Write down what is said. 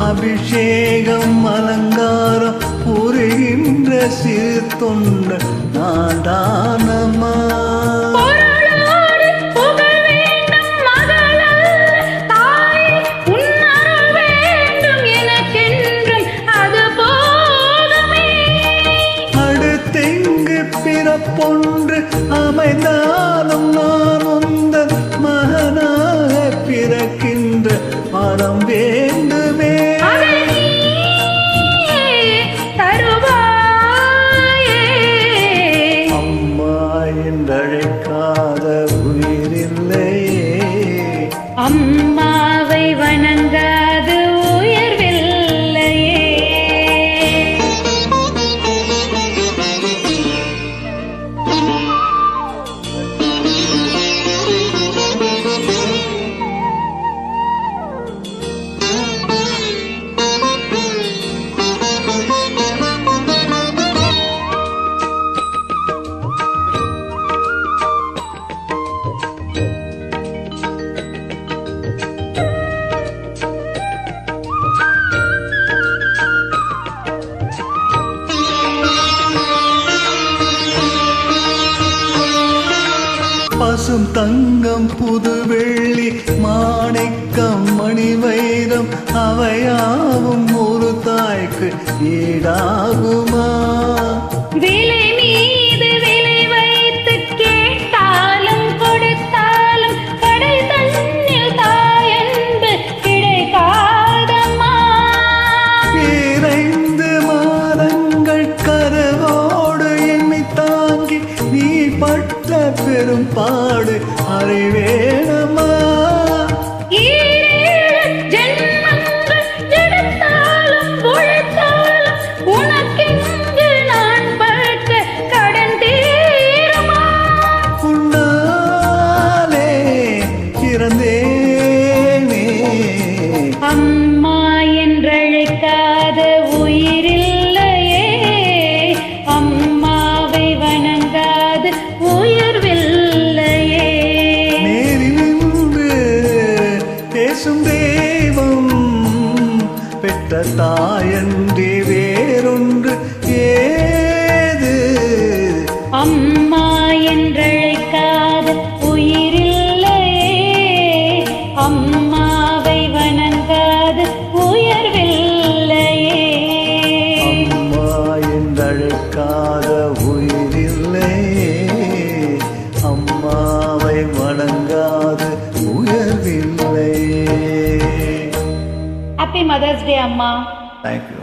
அபிஷேகம் அலங்காரம் புரிகின்ற சிறு தொண்ட நாதானமா அடுத்தெங்கு பிறப்பொன்று அமைந்தாலும் நான் உந்தன் மகனாக பிறக்கின்ற மனம் வேண்டுமே. அம்மா என்றழைக்காத உயிரில்லையே, அம்மாவை வணங்காது உயர்வில்லையே. பசும் தங்கம் புது வெள்ளி மாணிக்கம் மணி வைரம் அவையாவும் ஒரு தாய்க்கு ஈடாகுமா? விலை மீது விலை வைத்து கேட்டாலும் கொடுத்தாலும் கடை தன்னில் தாயன்பு கிடைக்காதம்மா. 2 மாதங்கள் கருவோடு எண்ணி தாங்கி நீ பட்ட பெரும் பாடு அறிவேணமா? 7 ஜென்மங்கள் எடுத்தாலும் உழைத்தாலும் உனக்கெங்கு நான் பட்ட கடன் தீருமா? உன்னாலே பிறந்தேனே, அம்மா என்றழைக்காத உயிரில்லையே, அம்மாவை வணங்காது உயர்வில்லையே. நேரிலிருந்து பேசும் தெய்வம் பெற்ற தாயன்றி வேறொன்று ஏது? அம்மா என்றழைக்காத உயிரில்லையே, அம்மாவை வணங்காது உயர்வில்லையே. அம்மா என்றழைக்காத உயிரில்லையே, அம்மாவை வணங்காது உயர்வில்லையே. ஹாப்பி மதர்ஸ் டே அம்மா. தேங்க்யூ.